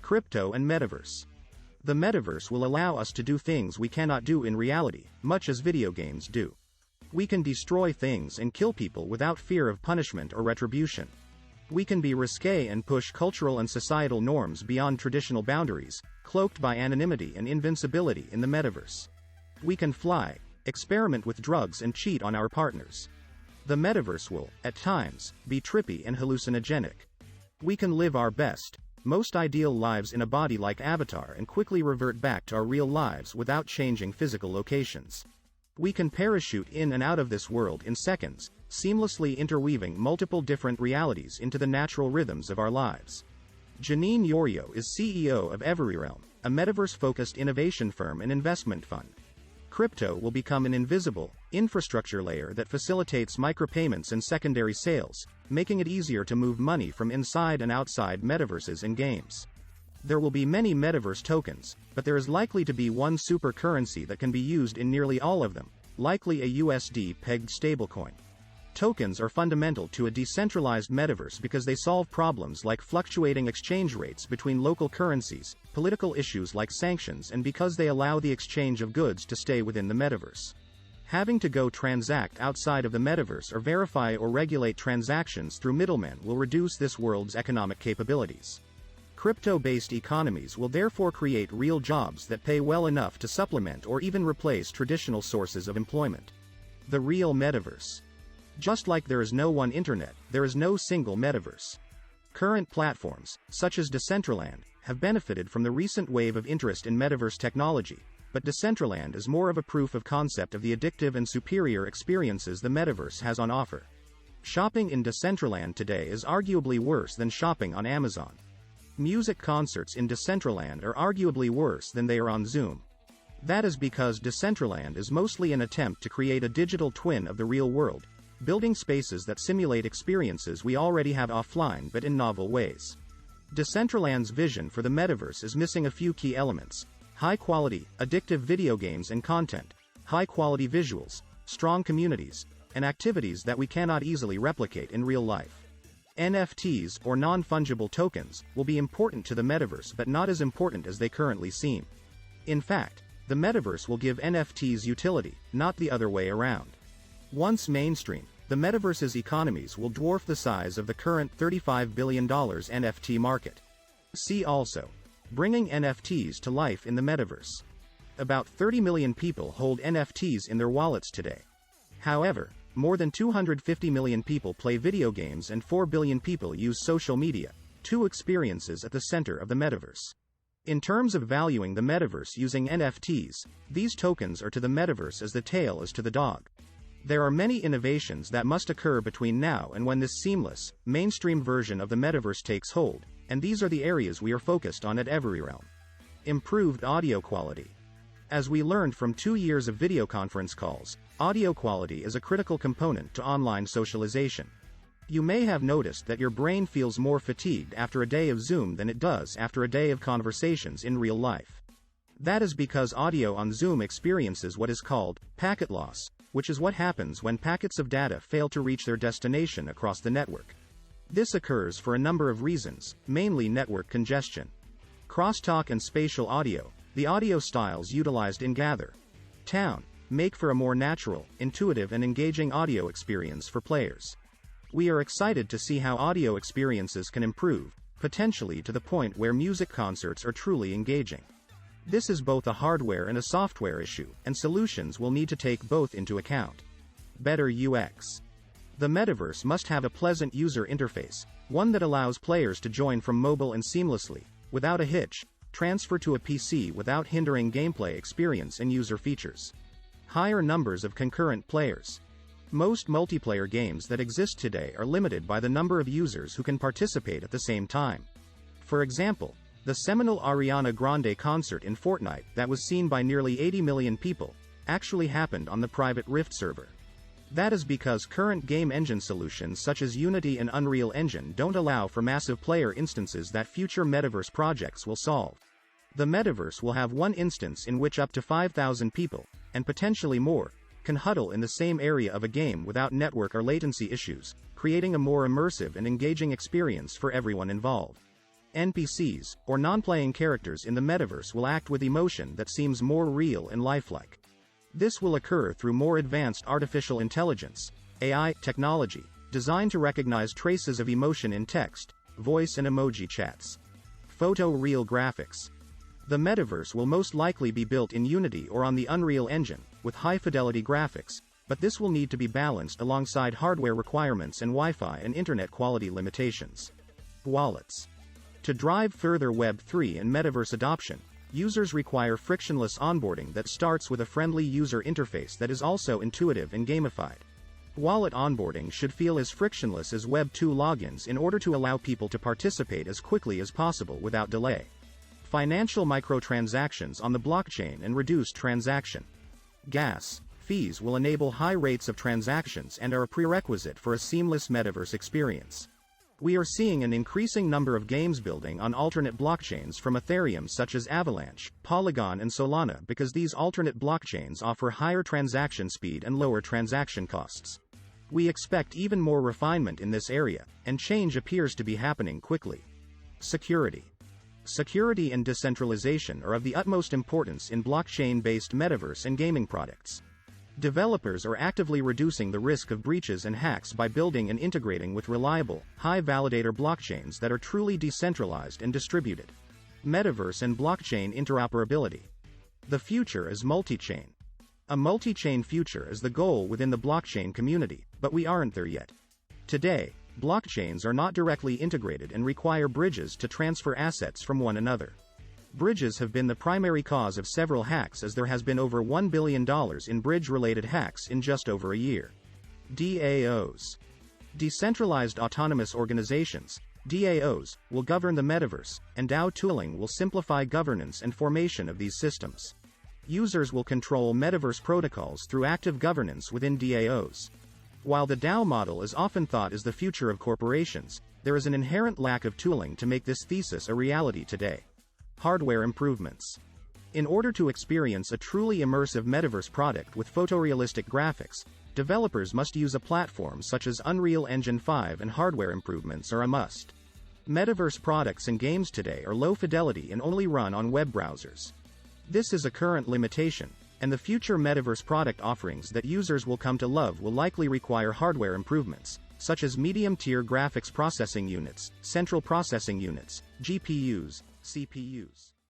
Crypto and Metaverse. The metaverse will allow us to do things we cannot do in reality, much as video games do. We can destroy things and kill people without fear of punishment or retribution. We can be risque and push cultural and societal norms beyond traditional boundaries, cloaked by anonymity and invincibility in the metaverse. We can fly, experiment with drugs and cheat on our partners. The metaverse will, at times, be trippy and hallucinogenic. We can live our best, most ideal lives in a body like Avatar and quickly revert back to our real lives without changing physical locations. We can parachute in and out of this world in seconds, seamlessly interweaving multiple different realities into the natural rhythms of our lives. Janine Youre is CEO of Everyrealm, a metaverse-focused innovation firm and investment fund. Crypto will become an invisible, infrastructure layer that facilitates micropayments and secondary sales, making it easier to move money from inside and outside metaverses and games. There will be many metaverse tokens, but there is likely to be one super currency that can be used in nearly all of them, likely a USD-pegged stablecoin. Tokens are fundamental to a decentralized metaverse because they solve problems like fluctuating exchange rates between local currencies, political issues like sanctions, and because they allow the exchange of goods to stay within the metaverse. Having to go transact outside of the metaverse or verify or regulate transactions through middlemen will reduce this world's economic capabilities. Crypto-based economies will therefore create real jobs that pay well enough to supplement or even replace traditional sources of employment. The real metaverse. Just like there is no one internet, there is no single metaverse. Current platforms, such as Decentraland, have benefited from the recent wave of interest in metaverse technology, but Decentraland is more of a proof of concept of the addictive and superior experiences the metaverse has on offer. Shopping in Decentraland today is arguably worse than shopping on Amazon. Music concerts in Decentraland are arguably worse than they are on Zoom. That is because Decentraland is mostly an attempt to create a digital twin of the real world, building spaces that simulate experiences we already have offline but in novel ways. Decentraland's vision for the metaverse is missing a few key elements: high-quality, addictive video games and content, high-quality visuals, strong communities, and activities that we cannot easily replicate in real life. NFTs, or non-fungible tokens, will be important to the metaverse but not as important as they currently seem. In fact, the metaverse will give NFTs utility, not the other way around. Once mainstream, the metaverse's economies will dwarf the size of the current $35 billion NFT market. See also, bringing NFTs to life in the metaverse. About 30 million people hold NFTs in their wallets today. However, more than 250 million people play video games and 4 billion people use social media, two experiences at the center of the metaverse. In terms of valuing the metaverse using NFTs, these tokens are to the metaverse as the tail is to the dog. There are many innovations that must occur between now and when this seamless, mainstream version of the metaverse takes hold, and these are the areas we are focused on at Everyrealm. Improved audio quality. As we learned from 2 years of video conference calls, audio quality is a critical component to online socialization. You may have noticed that your brain feels more fatigued after a day of Zoom than it does after a day of conversations in real life. That is because audio on Zoom experiences what is called packet loss, which is what happens when packets of data fail to reach their destination across the network. This occurs for a number of reasons, mainly network congestion. Crosstalk and spatial audio, the audio styles utilized in Gather Town, make for a more natural, intuitive and engaging audio experience for players. We are excited to see how audio experiences can improve, potentially to the point where music concerts are truly engaging. This is both a hardware and a software issue, and solutions will need to take both into account. Better UX. The metaverse must have a pleasant user interface, one that allows players to join from mobile and seamlessly, without a hitch, transfer to a PC without hindering gameplay experience and user features. Higher numbers of concurrent players. Most multiplayer games that exist today are limited by the number of users who can participate at the same time. For example, the seminal Ariana Grande concert in Fortnite that was seen by nearly 80 million people, actually happened on the private Rift server. That is because current game engine solutions such as Unity and Unreal Engine don't allow for massive player instances that future metaverse projects will solve. The metaverse will have one instance in which up to 5,000 people, and potentially more, can huddle in the same area of a game without network or latency issues, creating a more immersive and engaging experience for everyone involved. NPCs, or non-playing characters in the metaverse will act with emotion that seems more real and lifelike. This will occur through more advanced artificial intelligence, AI, technology, designed to recognize traces of emotion in text, voice and emoji chats. Photoreal graphics. The metaverse will most likely be built in Unity or on the Unreal Engine, with high-fidelity graphics, but this will need to be balanced alongside hardware requirements and Wi-Fi and internet quality limitations. Wallets. To drive further Web3 and metaverse adoption, users require frictionless onboarding that starts with a friendly user interface that is also intuitive and gamified. Wallet onboarding should feel as frictionless as Web2 logins in order to allow people to participate as quickly as possible without delay. Financial microtransactions on the blockchain and reduced transaction gas fees will enable high rates of transactions and are a prerequisite for a seamless metaverse experience. We are seeing an increasing number of games building on alternate blockchains from Ethereum such as Avalanche, Polygon and Solana because these alternate blockchains offer higher transaction speed and lower transaction costs. We expect even more refinement in this area, and change appears to be happening quickly. Security. Security and decentralization are of the utmost importance in blockchain-based metaverse and gaming products. Developers are actively reducing the risk of breaches and hacks by building and integrating with reliable, high-validator blockchains that are truly decentralized and distributed. Metaverse and blockchain interoperability. The future is multi-chain. A multi-chain future is the goal within the blockchain community, but we aren't there yet. Today, blockchains are not directly integrated and require bridges to transfer assets from one another. Bridges have been the primary cause of several hacks as there has been over $1 billion in bridge-related hacks in just over a year. DAOs. Decentralized Autonomous Organizations, DAOs, will govern the metaverse, and DAO tooling will simplify governance and formation of these systems. Users will control metaverse protocols through active governance within DAOs. While the DAO model is often thought as the future of corporations, there is an inherent lack of tooling to make this thesis a reality today. Hardware improvements. In order to experience a truly immersive metaverse product with photorealistic graphics, developers must use a platform such as Unreal Engine 5, and hardware improvements are a must. Metaverse products and games today are low fidelity and only run on web browsers. This is a current limitation, and the future metaverse product offerings that users will come to love will likely require hardware improvements, such as medium-tier graphics processing units, central processing units, GPUs, CPUs.